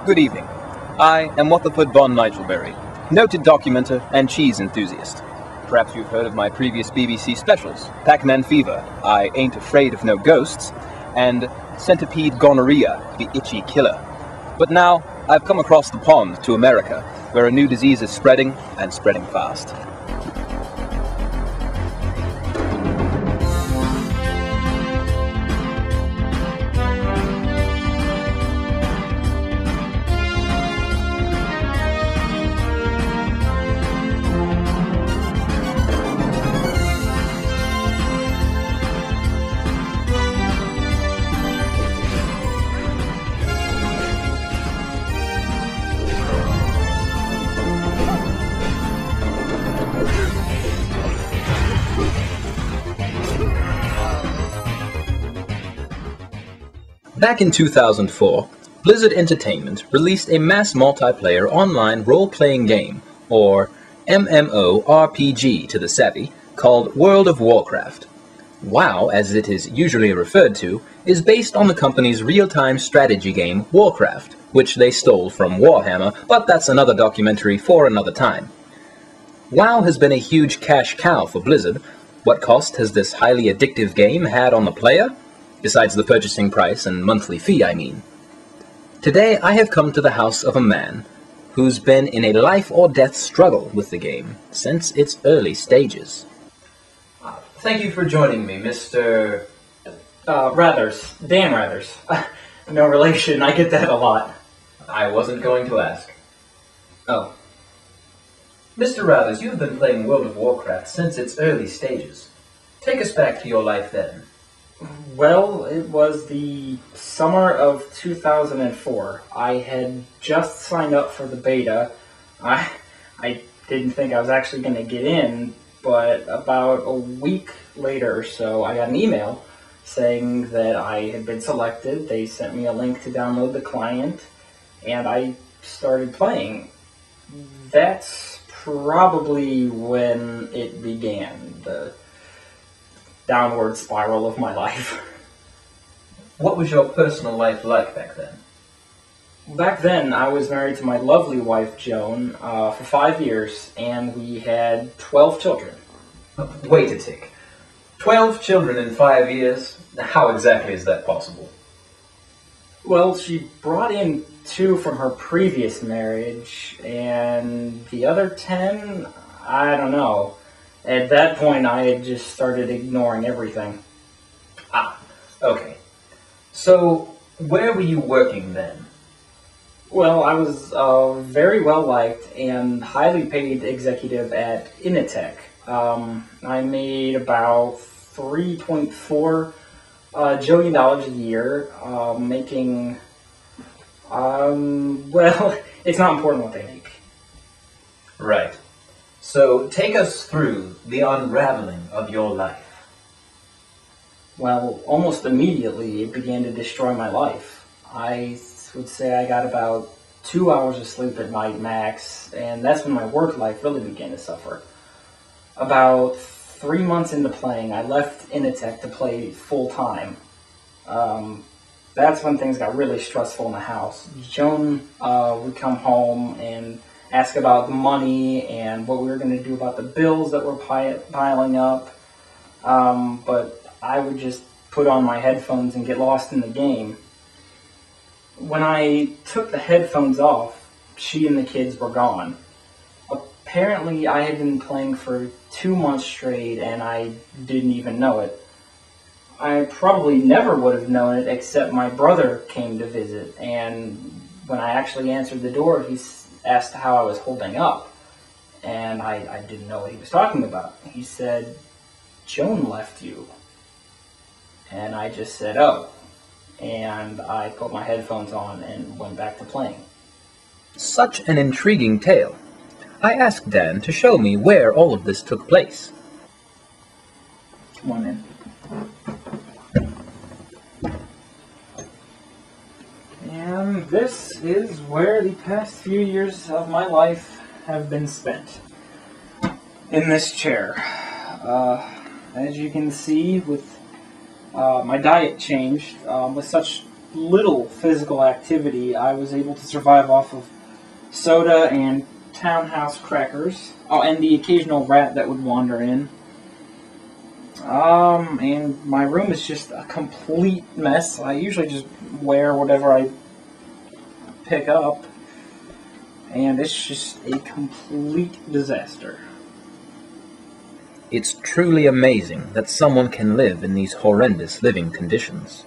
Good evening. I am Waterford von Nigelberry, noted documenter and cheese enthusiast. Perhaps you've heard of my previous BBC specials, Pac-Man Fever, I Ain't Afraid of No Ghosts, and Centipede Gonorrhea, the Itchy Killer. But now, I've come across the pond to America, where a new disease is spreading, and spreading fast. Back in 2004, Blizzard Entertainment released a mass multiplayer online role-playing game, or MMORPG to the savvy, called World of Warcraft. WoW, as it is usually referred to, is based on the company's real-time strategy game Warcraft, which they stole from Warhammer, but that's another documentary for another time. WoW has been a huge cash cow for Blizzard. What cost has this highly addictive game had on the player? Besides the purchasing price and monthly fee, I mean. Today, I have come to the house of a man who's been in a life-or-death struggle with the game since its early stages. Thank you for joining me, Mr. Rathers. Dan Rathers. No relation, I get that a lot. I wasn't going to ask. Oh. Mr. Rathers, you've been playing World of Warcraft since its early stages. Take us back to your life then. Well, it was the summer of 2004. I had just signed up for the beta. I didn't think I was actually going to get in, but about a week later or so, I got an email saying that I had been selected. They sent me a link to download the client, and I started playing. That's probably when it began, the downward spiral of my life. What was your personal life like back then? Back then, I was married to my lovely wife, Joan, for 5 years, and we had 12 children. Wait a tick. 12 children in 5 years? How exactly is that possible? Well, she brought in 2 from her previous marriage, and the other 10, I don't know. At that point, I had just started ignoring everything. Ah, okay. So, where were you working then? Well, I was a very well-liked and highly paid executive at Initech. I made about $3.4 jillion a year, making, well, it's not important what they make. Right. So, take us through the unraveling of your life. Well, almost immediately, it began to destroy my life. I would say I got about 2 hours of sleep at night max, and that's when my work life really began to suffer. About 3 months into playing, I left Initech to play full-time. That's when things got really stressful in the house. Joan would come home and ask about the money and what we were going to do about the bills that were piling up. But I would just put on my headphones and get lost in the game. When I took the headphones off, she and the kids were gone. Apparently, I had been playing for 2 months straight and I didn't even know it. I probably never would have known it except my brother came to visit, and when I actually answered the door, he asked how I was holding up, and I didn't know what he was talking about. He said, "Joan left you." And I just said, "Oh," and I put my headphones on and went back to playing. Such an intriguing tale. I asked Dan to show me where all of this took place. Come on in. And this is where the past few years of my life have been spent. In this chair. As you can see, with my diet changed with such little physical activity, I was able to survive off of soda and townhouse crackers. Oh, and the occasional rat that would wander in. And my room is just a complete mess. I usually just wear whatever I pick up, and it's just a complete disaster. It's truly amazing that someone can live in these horrendous living conditions.